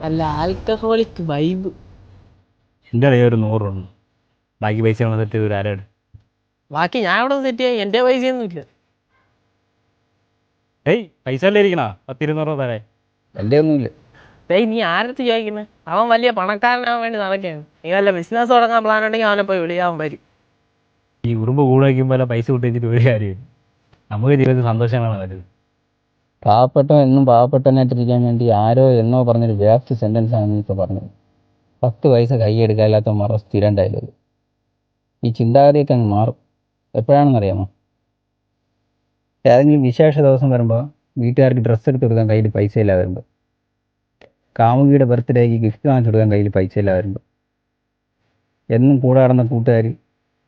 നല്ല alcoholic vibe. എൻ്റെ കയ്യിൽ ഒരു 100 ബാക്കി പൈസ വന്നിട്ട് ഒരു ആരാട്. ബാക്കി ഞാൻ ഇവിടെ സെറ്റ് ചെയ്യാൻ എൻ്റെ പൈസയൊന്നും ഇല്ല. ഏയ് പൈസ അല്ലേ ഇരിക്കണോ 10-200 തരാൻ. എൻ്റെ ഒന്നുമില്ല. ഡേയ് നീ ആരടുത്ത് ചോദിക്കുന്നത്? അവൻ വലിയ പണക്കാരനാവാൻ വേണ്ടി നടക്കുകയാണ്. നീ വല്ല ബിസിനസ് തുടങ്ങാൻ പ്ലാൻ ഉണ്ടെങ്കിൽ അവനെ പോയി വിളിയാൻ വരും. ഈ ഉറുമ്പ് കൂടെ വയ്ക്കുമ്പോൾ പൈസ വിട്ടിട്ട് ഒരു കാര്യമില്ല. നമുക്ക് ജീവിതത്തിൽ സന്തോഷമാണ് വരുന്നത്. പാവപ്പെട്ടവൻ എന്നും പാവപ്പെട്ടവനായിട്ടിരിക്കാൻ വേണ്ടി ആരോ എന്നോ പറഞ്ഞൊരു വേസ്റ്റ് സെൻറ്റൻസാണ് നീ ഇപ്പോൾ പറഞ്ഞത്. 10 പൈസ കൈയെടുക്കാനില്ലാത്ത മറ സ്ഥിരം ഡയലോഗ്. ഈ ചിന്താഗതിയൊക്കെ അങ്ങ് മാറും. എപ്പോഴാണെന്നറിയാമോ? ഏതെങ്കിലും വിശേഷ ദിവസം വരുമ്പോൾ വീട്ടുകാർക്ക് ഡ്രസ്സ് എടുത്ത് കൊടുക്കാൻ കയ്യിൽ പൈസ ഇല്ലാതെ വരുമ്പോൾ, കാമുകിയുടെ ബർത്ത്ഡേക്ക് ഗിഫ്റ്റ് വാങ്ങിച്ചു കൊടുക്കാൻ കയ്യിൽ പൈസ ഇല്ലാതെ വരുമ്പോൾ, എന്നും കൂടെ നടന്ന കൂട്ടുകാർ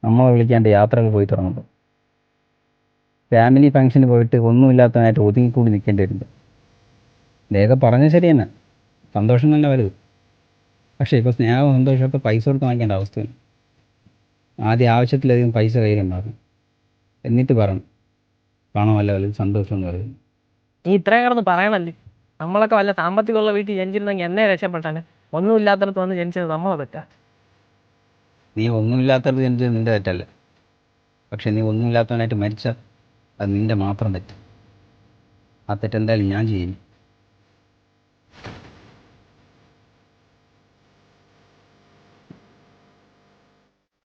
നമ്മളെ വിളിക്കാണ്ട് യാത്രകൾ പോയി തുടങ്ങുമ്പോൾ, ഫാമിലി ഫംഗ്ഷന് പോയിട്ട് ഒന്നുമില്ലാത്തതായിട്ട് ഒതുങ്ങിക്കൂടി നിൽക്കേണ്ടി വരുമ്പോൾ. ഇതൊക്കെ പറഞ്ഞത് ശരി തന്നെ, സന്തോഷം തന്നെ വലുത്. പക്ഷേ ഇപ്പോൾ സ്നേഹവും സന്തോഷമൊക്കെ പൈസ കൊടുത്ത് വാങ്ങിക്കേണ്ട അവസ്ഥയാണ്. ആദ്യം ആവശ്യത്തിലധികം പൈസ കയ്യിലുണ്ടാകും, എന്നിട്ട് പറഞ്ഞു പണമല്ല വലുത്, സന്തോഷം എന്ന് പറയുന്നത്. നീ ഇത്രയും കിടന്ന് പറയണല്ലേ. നമ്മളൊക്കെ വല്ല സാമ്പത്തികമുള്ള വീട്ടിൽ ജനിച്ചിരുന്നെങ്കിൽ എന്നെ രക്ഷപ്പെട്ടാണ്. ഒന്നുമില്ലാത്തടത്ത് വന്ന് ജനിച്ചത് നമ്മളെ തെറ്റാ. നീ ഒന്നുമില്ലാത്തത് ജനിച്ചത് നിൻ്റെ തെറ്റല്ല. പക്ഷെ നീ ഒന്നുമില്ലാത്തവനായിട്ട് മരിച്ചാൽ അത് നിൻ്റെ മാത്രം തെറ്റ്. ആ തെറ്റെന്തായാലും ഞാൻ ചെയ്യില്ല.